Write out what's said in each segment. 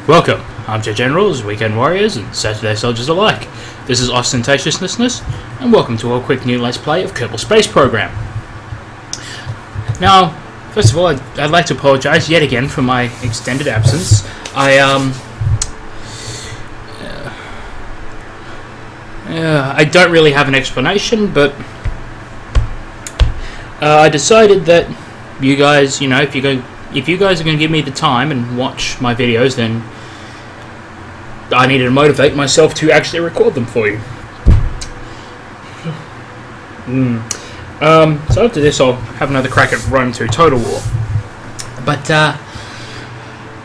Welcome, Armchair Generals, Weekend Warriors, and Saturday Soldiers alike. This is Ostentatiousness, and welcome to a quick new Let's Play of Kerbal Space Program. Now, first of all, I'd like to apologise yet again for my extended absence. I don't really have an explanation, but I decided that you guys, if you guys are going to give me the time and watch my videos, then I needed to motivate myself to actually record them for you. So after this, I'll have another crack at Rome 2 Total War. But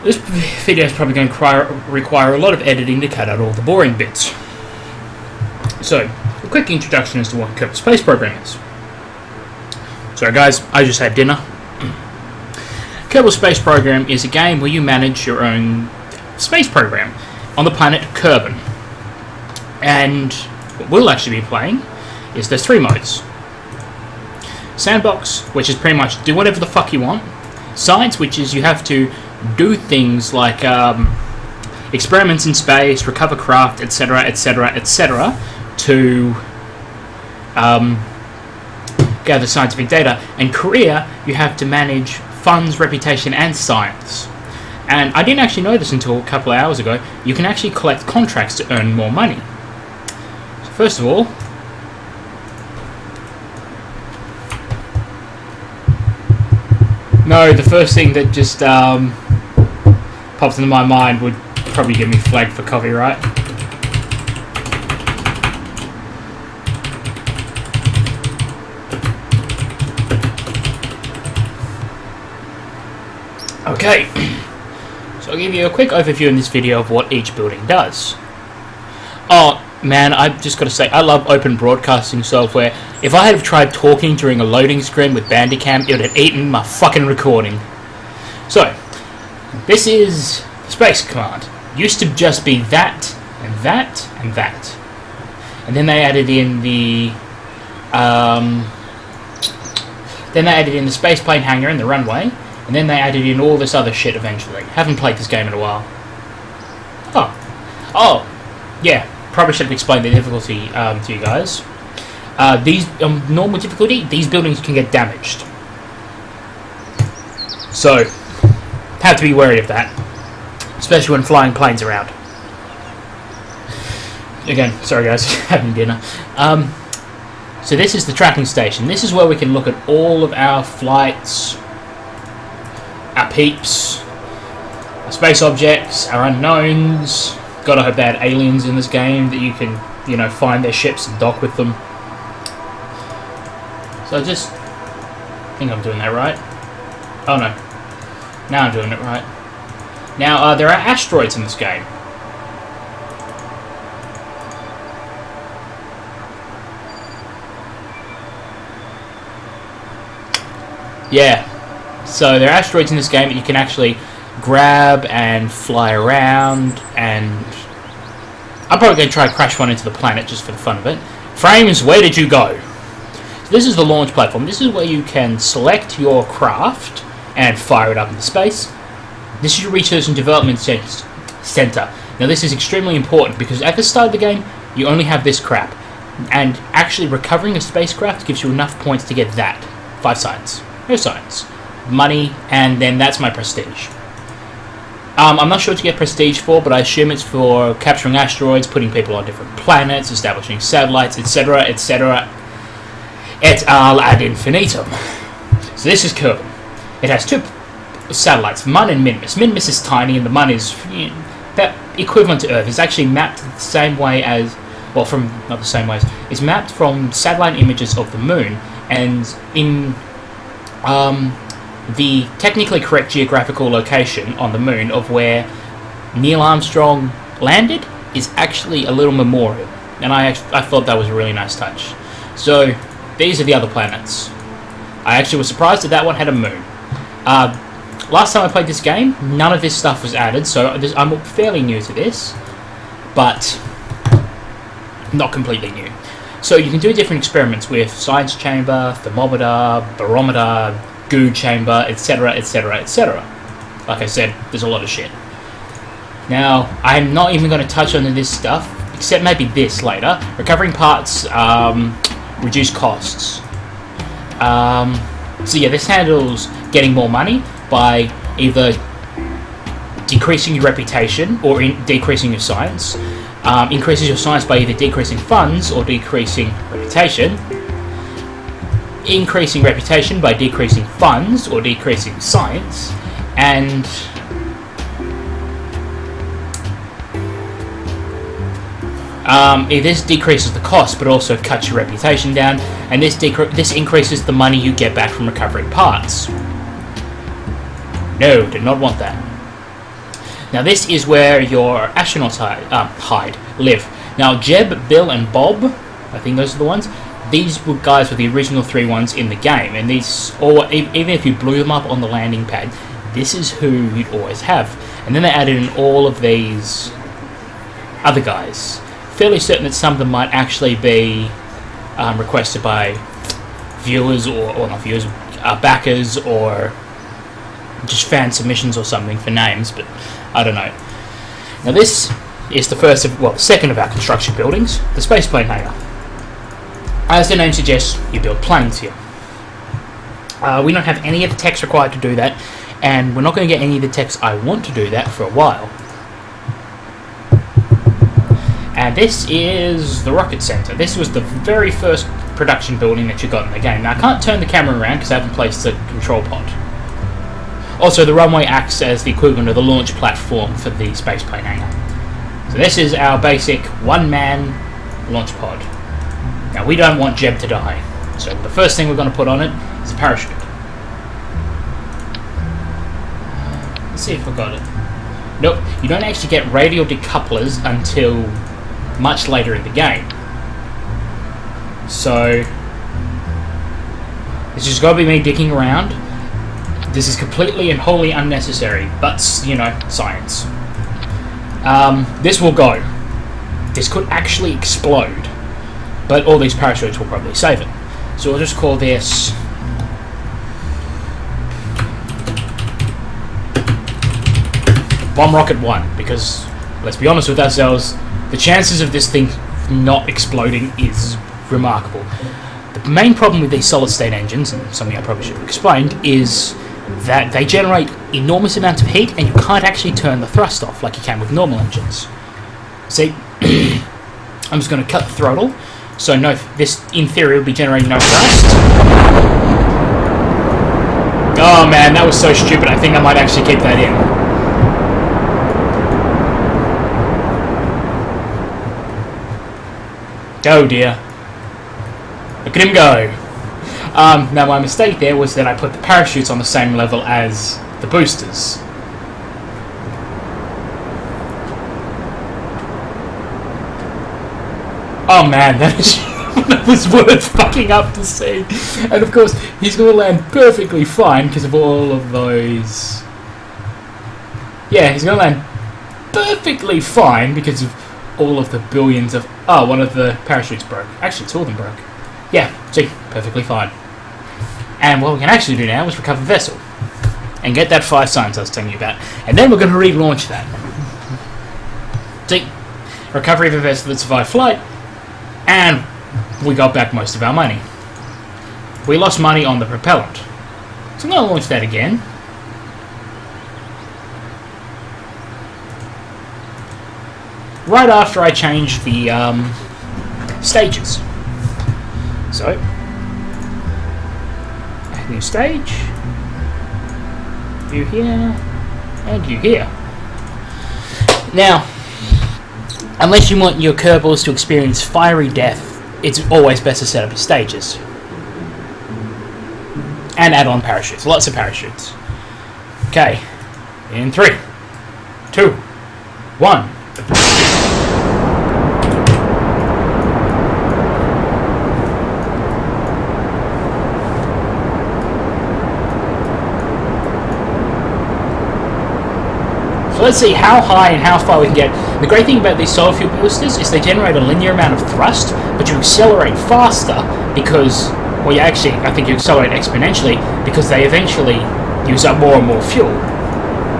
this video is probably going to require a lot of editing to cut out all the boring bits. So, a quick introduction as to what Kerbal Space Program is. So guys, I just had dinner. Kerbal Space Program is a game where you manage your own space program on the planet Kerbal. And what we'll actually be playing is there's three modes. Sandbox, which is pretty much do whatever the fuck you want. Science, which is you have to do things like experiments in space, recover craft, etc., etc., etc., to gather scientific data. And career, you have to manage funds, reputation, and science. And I didn't actually know this until a couple of hours ago. You can actually collect contracts to earn more money. So first of all, no, the first thing that just pops into my mind would probably get me flagged for copyright. Okay, so I'll give you a quick overview in this video of what each building does. Oh man, I've just got to say, I love open broadcasting software. If I had tried talking during a loading screen with Bandicam, it would have eaten my fucking recording. So, this is Space Command. Used to just be that, and that, and that. And then they added in the spaceplane hangar and the runway. And then they added in all this other shit eventually. Haven't played this game in a while. Oh, yeah. Probably should have explained the difficulty to you guys. These normal difficulty, these buildings can get damaged. So, have to be wary of that. Especially when flying planes around. Again, sorry guys, having dinner. So this is the tracking station. This is where we can look at all of our flights, our peeps, our space objects, our unknowns. Gotta hope they had aliens in this game that you can, find their ships and dock with them. So I think I'm doing that right. Oh no. Now I'm doing it right. Now, there are asteroids in this game. Yeah. So there are asteroids in this game that you can actually grab and fly around, and I'm probably going to try to crash one into the planet just for the fun of it. Frames, where did you go? So this is the launch platform. This is where you can select your craft and fire it up into space. This is your research and development center. Now this is extremely important because at the start of the game you only have this crap, and actually recovering a spacecraft gives you enough points to get that. 5 science. No science. Money, and then that's my prestige. I'm not sure what to get prestige for, but I assume it's for capturing asteroids, putting people on different planets, establishing satellites, etc., etc., et al. Ad infinitum. So this is Kerbal. It has 2 satellites, Mun and Minmus. Minmus is tiny, and the Mun is equivalent to Earth. It's actually mapped the same way as, well, not the same ways. It's mapped from satellite images of the Moon, and in the technically correct geographical location on the Moon of where Neil Armstrong landed is actually a little memorial, and I thought that was a really nice touch. So these are the other planets. I actually was surprised that one had a moon. Last time I played this game, none of this stuff was added, so I'm fairly new to this, but not completely new. So you can do different experiments with science chamber, thermometer, barometer, goo chamber, etc., etc., etc. Like I said, there's a lot of shit. Now, I'm not even going to touch on this stuff, except maybe this later. Recovering parts reduce costs. So yeah, this handles getting more money by either decreasing your reputation or decreasing your science. Increases your science by either decreasing funds or decreasing reputation. Increasing reputation by decreasing funds or decreasing science. And this decreases the cost, but also cuts your reputation down, and this increases the money you get back from recovering parts. No, did not want that. Now this is where your astronauts live. Now Jeb, Bill, and Bob, I think those are the ones. These were guys were the original 3 ones in the game, and these, or even if you blew them up on the landing pad, this is who you'd always have. And then they added in all of these other guys. Fairly certain that some of them might actually be requested by viewers or not viewers, backers, or just fan submissions or something for names, but I don't know. Now this is the second of our construction buildings, the space plane hangar. As the name suggests, you build planes here. We don't have any of the techs required to do that, and we're not going to get any of the techs I want to do that for a while. And this is the rocket center. This was the very first production building that you got in the game. Now I can't turn the camera around because I haven't placed the control pod. Also, the runway acts as the equivalent of the launch platform for the spaceplane hangar. So this is our basic one-man launch pod. Now we don't want Jeb to die, so the first thing we're going to put on it is a parachute. Let's see if I got it. Nope, you don't actually get radial decouplers until much later in the game. So it's just got to be me dicking around. This is completely and wholly unnecessary, but, you know, science. This will go. This could actually explode, but all these parachutes will probably save it. So we'll just call this Bomb Rocket 1, because, let's be honest with ourselves, the chances of this thing not exploding is remarkable. The main problem with these solid-state engines, and something I probably should have explained, is that they generate enormous amounts of heat and you can't actually turn the thrust off like you can with normal engines. See, I'm just going to cut the throttle, so this in theory will be generating no thrust. Oh man, that was so stupid, I think I might actually keep that in. Oh dear. Look at him go. Now my mistake there was that I put the parachutes on the same level as the boosters. Oh man, that was worth fucking up to see. And of course, he's going to land perfectly fine because of all of those... Yeah, he's going to land perfectly fine because of all of the billions of... Oh, one of the parachutes broke. Actually, 2 of them broke. Yeah, see, perfectly fine. And what we can actually do now is recover vessel. And get that 5 science I was telling you about. And then we're going to relaunch that. See, recovery of a vessel that survived flight. And we got back most of our money. We lost money on the propellant. So I'm going to launch that again. Right after I change the stages. So, add new stage, you here, and you here. Now, unless you want your Kerbals to experience fiery death, it's always best to set up your stages. And add on parachutes, lots of parachutes. Okay, in 3, 2, 1. So let's see how high and how far we can get. The great thing about these solar fuel boosters is they generate a linear amount of thrust, but you accelerate faster because, well, you actually, I think you accelerate exponentially because they eventually use up more and more fuel.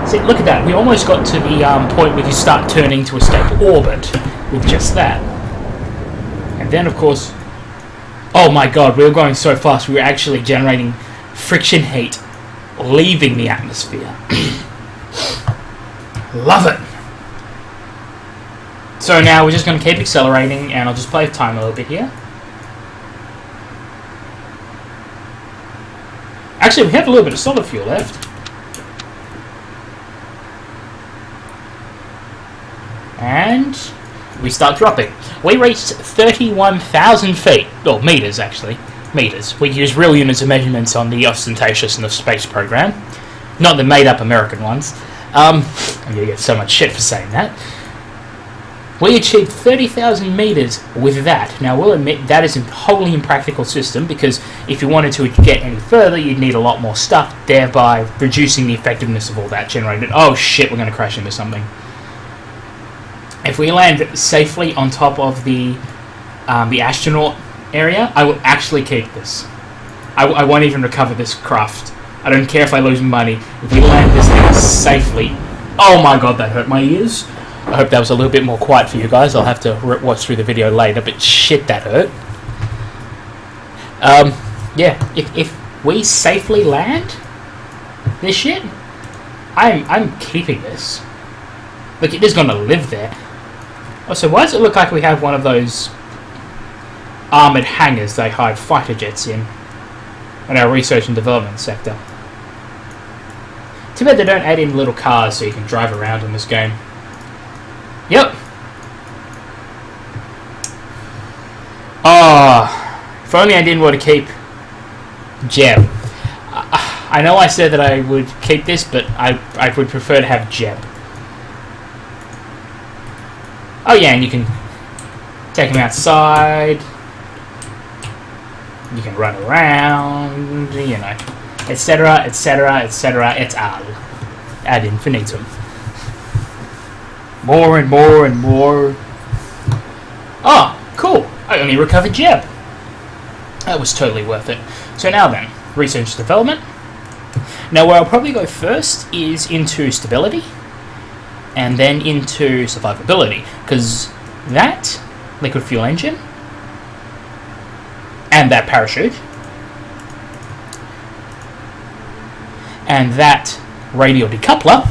See, look at that. We almost got to the point where you start turning to escape orbit with just that. And then, of course... Oh my god, we were going so fast, we were actually generating friction heat leaving the atmosphere. Love it! So now we're just going to keep accelerating, and I'll just play with time a little bit here. Actually, we have a little bit of solid fuel left. And we start dropping. We reached 31,000 feet. Or meters, actually. Meters. We use real units of measurements on the auspicious and the space program. Not the made-up American ones. I'm going to get so much shit for saying that. We achieved 30,000 meters with that. Now, we'll admit that is a wholly impractical system, because if you wanted to get any further, you'd need a lot more stuff, thereby reducing the effectiveness of all that generated. Oh shit, we're going to crash into something. If we land safely on top of the astronaut area, I will actually keep this. I won't even recover this craft. I don't care if I lose money. If we land this thing safely... Oh my god, that hurt my ears. I hope that was a little bit more quiet for you guys. I'll have to watch through the video later, but shit, that hurt. Yeah, if we safely land this shit, I'm keeping this. Look, it is going to live there. Oh, so why does it look like we have one of those armoured hangars they hide fighter jets in our research and development sector? Too bad they don't add in little cars so you can drive around in this game. Yep. Oh, if only I didn't want to keep Jeb. I know I said that I would keep this, but I would prefer to have Jeb. Oh yeah, and you can take him outside. You can run around, you know, etc., etc., etc. It's all ad infinitum. More and more and more. Oh, cool. I only recovered Jeb. That was totally worth it. So now then, research and development. Now where I'll probably go first is into stability, and then into survivability, because that liquid fuel engine and that parachute and that radial decoupler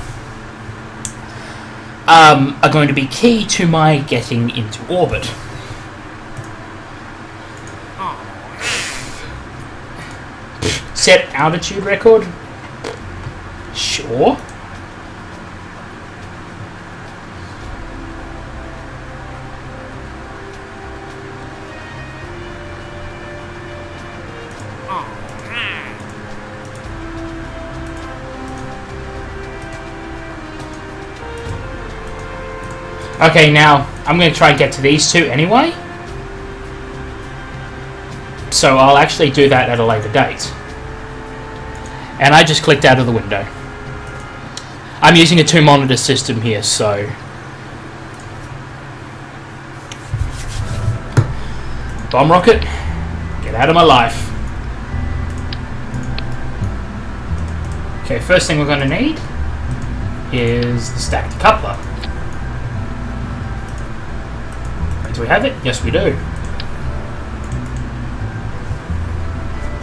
are going to be key to my getting into orbit. Set altitude record? Sure. Okay, now I'm going to try and get to these two anyway. So I'll actually do that at a later date. And I just clicked out of the window. I'm using a 2-monitor system here, so... Bomb rocket, get out of my life. Okay, first thing we're going to need is the stacked decoupler. Do we have it? Yes, we do.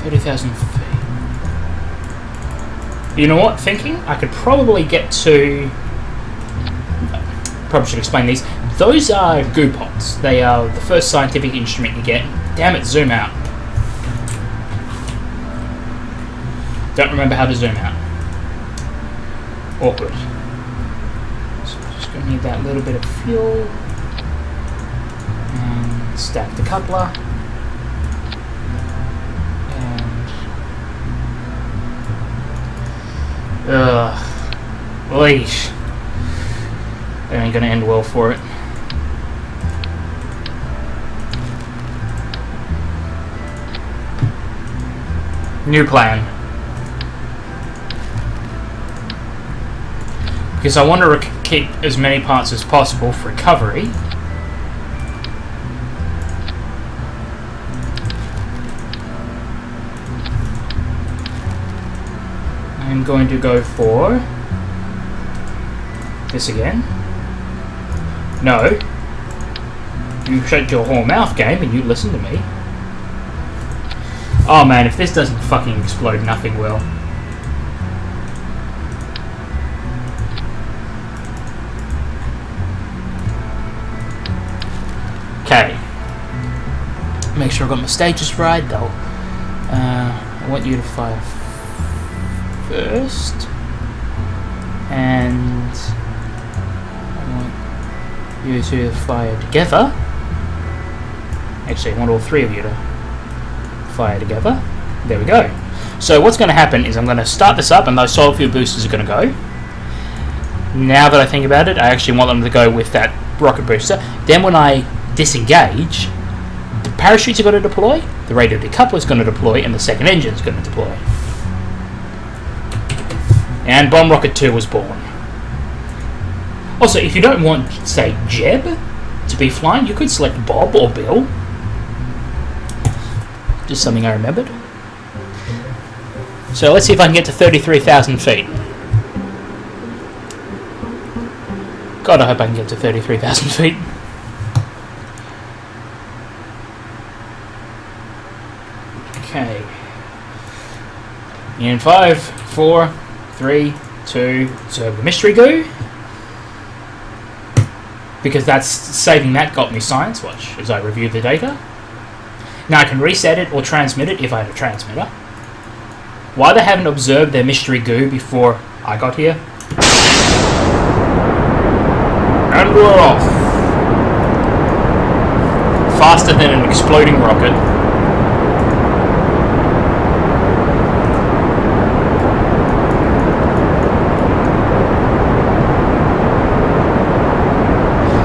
30,000 feet. You know what? Thinking I could probably get to... Probably should explain these. Those are goo pots. They are the first scientific instrument you get. Damn it, zoom out. Don't remember how to zoom out. Awkward. So we're just going to need that little bit of fuel. And stack the coupler. Leash. That ain't gonna end well for it. New plan. Because I want to keep as many parts as possible for recovery. I'm going to go for This again? No. You shut your whole mouth, game, and you listen to me. Oh man, if this doesn't fucking explode, nothing will. Okay. Make sure I've got my stages right, though. I want you to fire first. And I want you to fire together. Actually, I want all three of you to fire together. There we go. So what's going to happen is I'm going to start this up and those solar fuel boosters are going to go. Now that I think about it, I actually want them to go with that rocket booster. Then when I disengage, the parachutes are going to deploy, the radio decoupler is going to deploy, and the second engine is going to deploy. And Bomb Rocket 2 was born. Also, if you don't want, say, Jeb to be flying, you could select Bob or Bill. Just something I remembered. So let's see if I can get to 33,000 feet. God, I hope I can get to 33,000 feet. Okay. In 5, 4, 3, 2, turbo mystery goo. Because that's saving that got me Science Watch as I review the data. Now I can reset it or transmit it if I have a transmitter. Why they haven't observed their mystery goo before I got here? And we're off. Faster than an exploding rocket.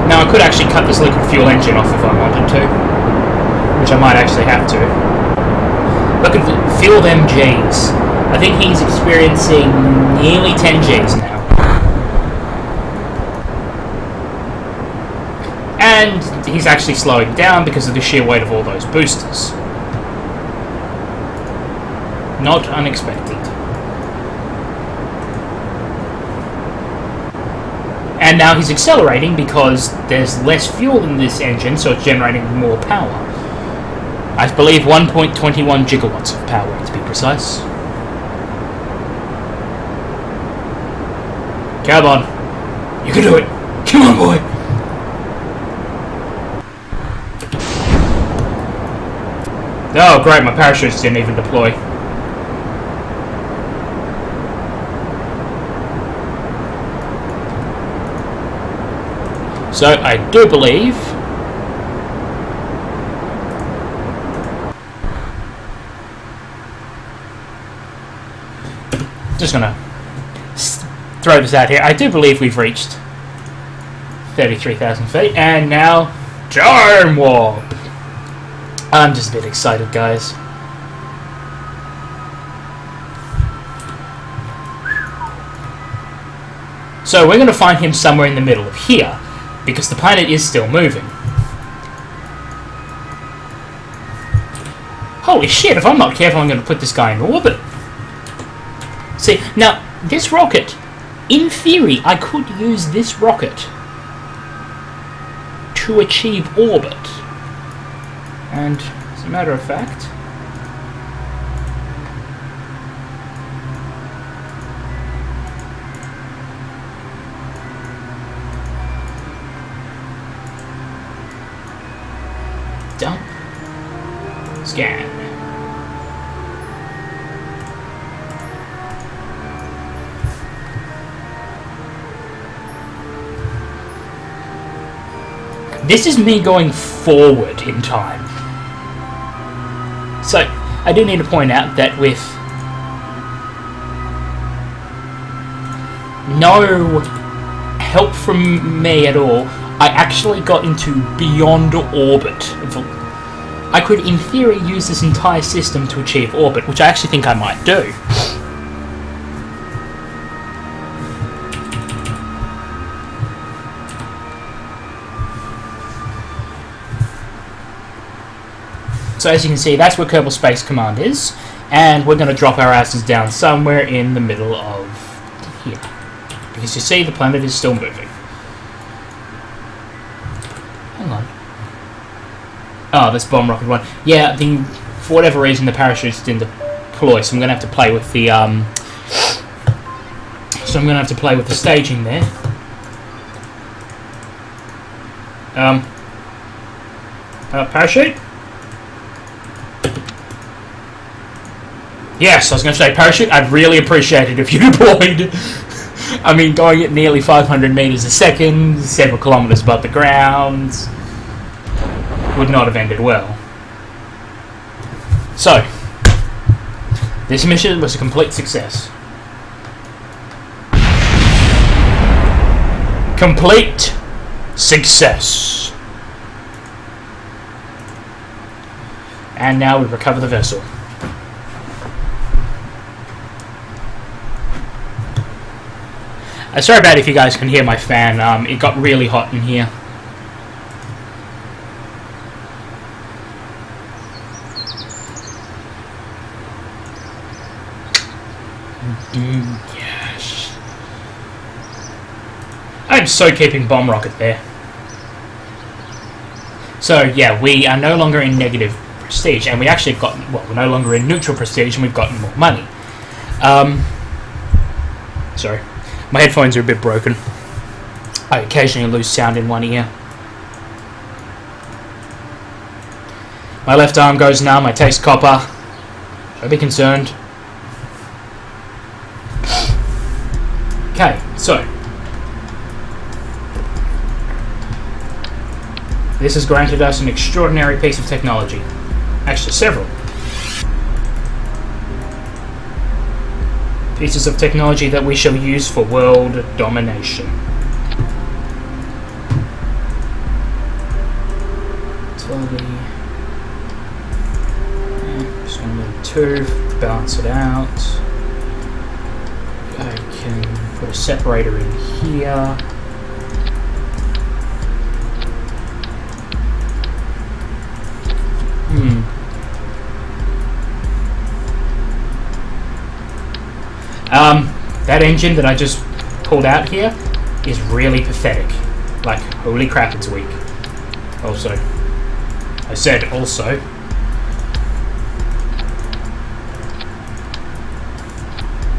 Now I could actually cut this liquid fuel engine off if I wanted to, which I might actually have to. Look at feel them G's. I think he's experiencing nearly 10 G's now. And he's actually slowing down because of the sheer weight of all those boosters. Not unexpected. And now he's accelerating because there's less fuel in this engine, so it's generating more power. I believe 1.21 gigawatts of power, to be precise. Come on. You can do it. Come on, boy. Oh, great, my parachutes didn't even deploy. So, I do believe... Just gonna throw this out here. I do believe we've reached 33,000 feet, and now time warp. I'm just a bit excited, guys. So we're going to find him somewhere in the middle of here, because the planet is still moving. Holy shit, if I'm not careful, I'm going to put this guy in orbit. See, now, this rocket, in theory, I could use this rocket to achieve orbit. And, as a matter of fact... Dump. Scan. This is me going forward in time. So, I do need to point out that with no help from me at all, I actually got into beyond orbit. I could, in theory, use this entire system to achieve orbit, which I actually think I might do. So as you can see, that's where Kerbal Space Command is, and we're going to drop our asses down somewhere in the middle of here. Because you see, the planet is still moving. Hang on. Oh, this bomb rocket one. Yeah, for whatever reason, the parachutes didn't deploy, so I'm going to have to play with the staging there. Parachute? Yes, I was going to say parachute. I'd really appreciate it if you deployed. I mean, going at nearly 500 meters a second, several kilometers above the ground, would not have ended well. So, this mission was a complete success. Complete success. And now we recover the vessel. Sorry about if you guys can hear my fan. It got really hot in here. Yes. I'm so keeping bomb rocket there. So yeah, we are no longer in negative prestige, and we actually got, well, we're no longer in neutral prestige, and we've gotten more money. Sorry. My headphones are a bit broken. I occasionally lose sound in one ear. My left arm goes numb, I taste copper. Don't be concerned. Okay, so. This has granted us an extraordinary piece of technology. Actually, several. Pieces of technology that we shall use for world domination. Utility. Just one little two, balance it out. I can put a separator in here. That engine that I just pulled out here is really pathetic. Like, holy crap, it's weak. Also, I said also.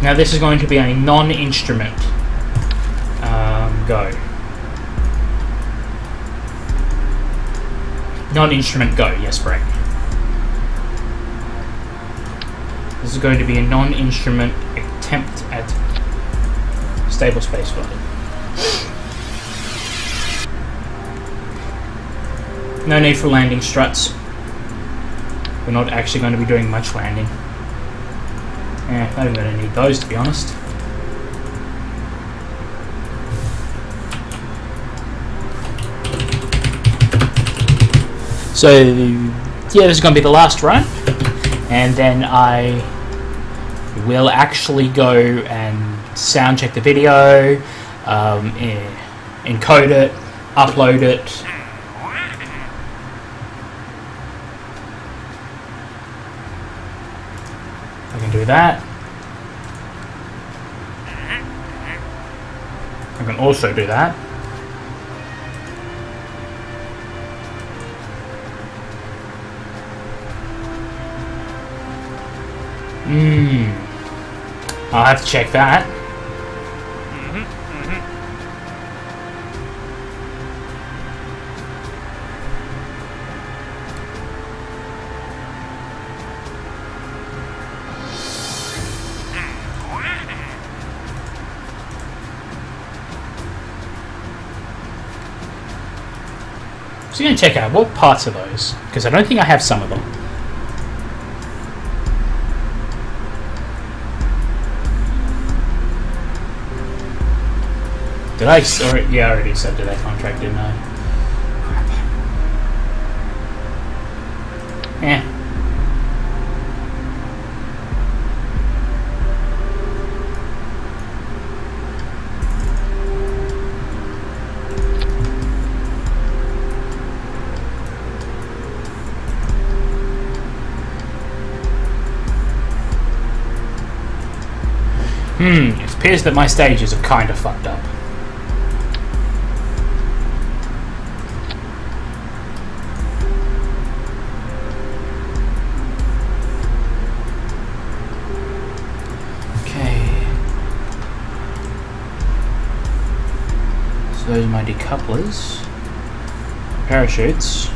Now this is going to be a non-instrument go. Non-instrument go, yes, correct. This is going to be a non-instrument attempt at stable spaceflight. No need for landing struts. We're not actually going to be doing much landing. Not even going to need those, to be honest. So, yeah, this is going to be the last run. And then I will actually go and sound check the video, encode it, upload it. I can do that. I can also do that. I'll have to check that. So I'm going to check out what parts are those, because I don't think I have some of them. Did I? Yeah, I already accepted that contract, didn't I? Crap. Eh. appears that my stages are kind of fucked up. Those are my decouplers. Parachutes.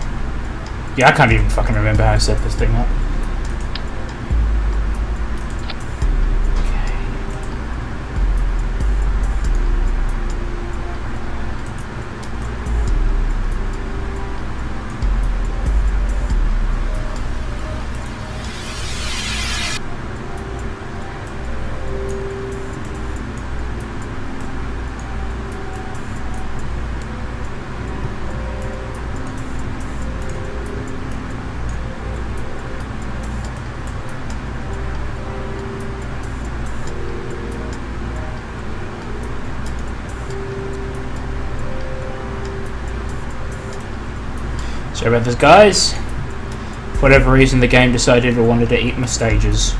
Yeah, I can't even fucking remember how I set this thing up. Sorry about this, guys. For whatever reason, the game decided it wanted to eat my stages.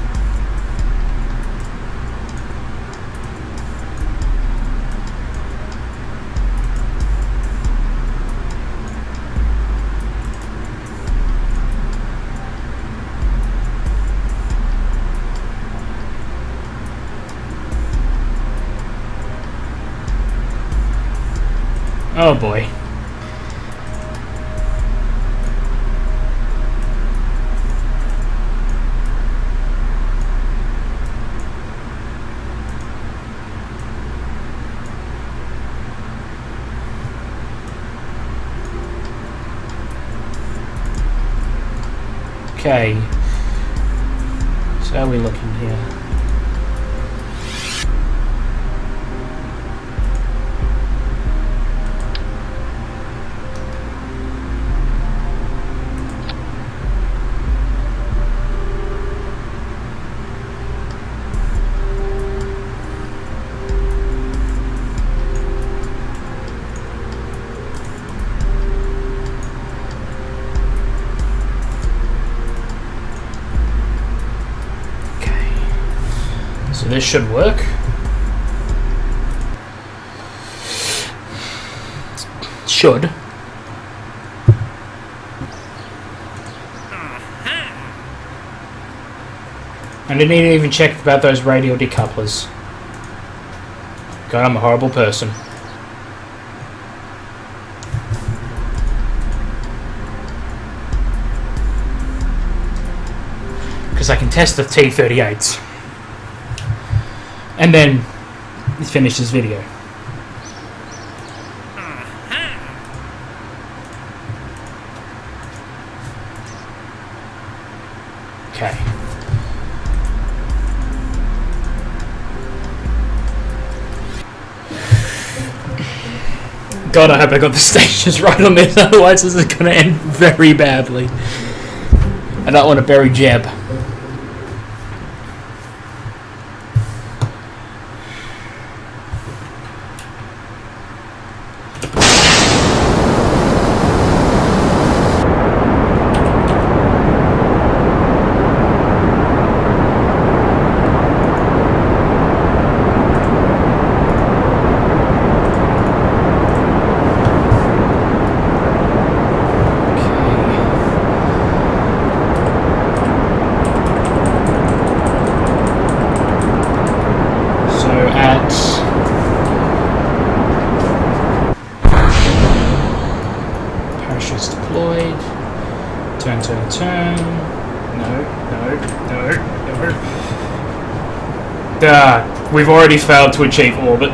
Oh boy. Okay, so how are we looking here? So this should work. Should. I didn't even check about those radial decouplers. God, I'm a horrible person. Because I can test the T-38s. And then finish this video. Okay. God, I hope I got the stages right on this, otherwise this is going to end very badly. I don't want to bury Jeb. Parachutes deployed. Turn, turn, turn. No. We've already failed to achieve orbit.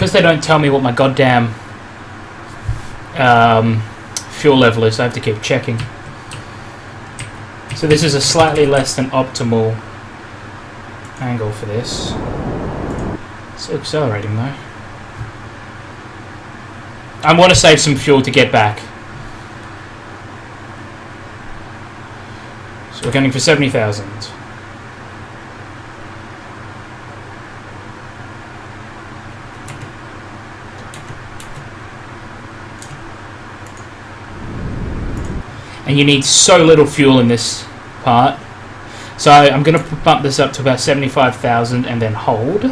because they don't tell me what my goddamn fuel level is, I have to keep checking. So this is a slightly less than optimal angle for this. Still accelerating though. I want to save some fuel to get back. So we're gunning for 70,000. And you need so little fuel in this part. So I'm going to bump this up to about 75,000 and then hold.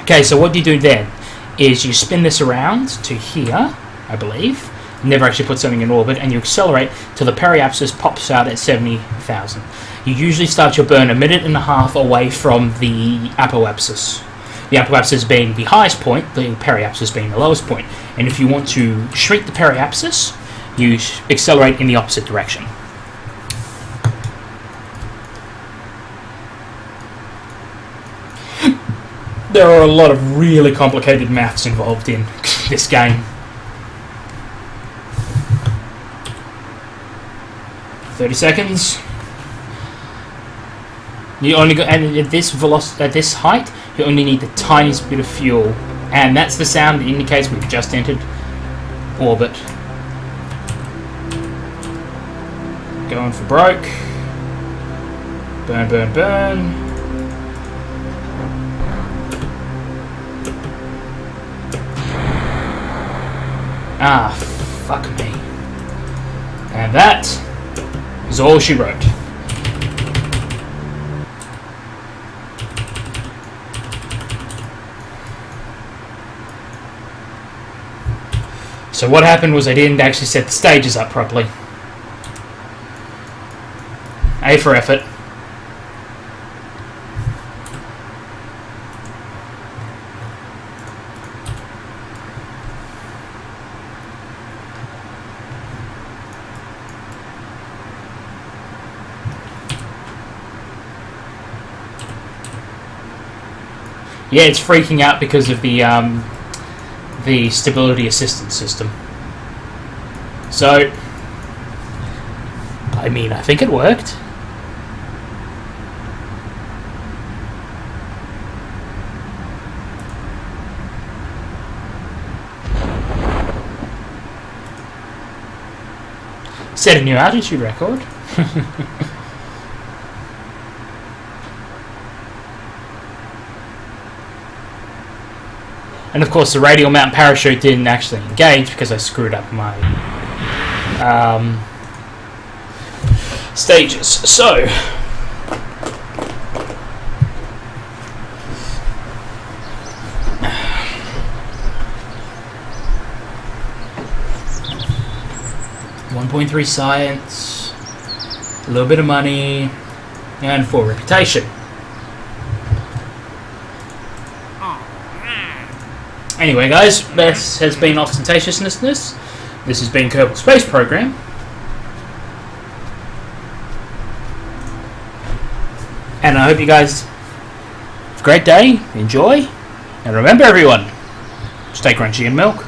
Okay, so what you do then is you spin this around to here, I believe. Never actually put something in orbit, and you accelerate till the periapsis pops out at 70,000. You usually start your burn 1.5 minutes away from the apoapsis. The apoapsis being the highest point, the periapsis being the lowest point. And if you want to shrink the periapsis, you accelerate in the opposite direction. There are a lot of really complicated maths involved in this game. 30 seconds. You only got, and at this velocity, at this height, you only need the tiniest bit of fuel, and that's the sound that indicates we've just entered orbit. Going for broke. Burn, burn, burn. Ah, fuck me. And that is all she wrote. So what happened was I didn't actually set the stages up properly. A for effort. Yeah, it's freaking out because of the stability assistance system. So, I mean, I think it worked. Set a new altitude record. And of course the radial mount parachute didn't actually engage because I screwed up my stages. So .3 science, a little bit of money, and 4 reputation. Anyway, guys, this has been Auspiciousness. This has been Kerbal Space Program. And I hope you guys have a great day, enjoy, and remember everyone, stay crunchy and milk.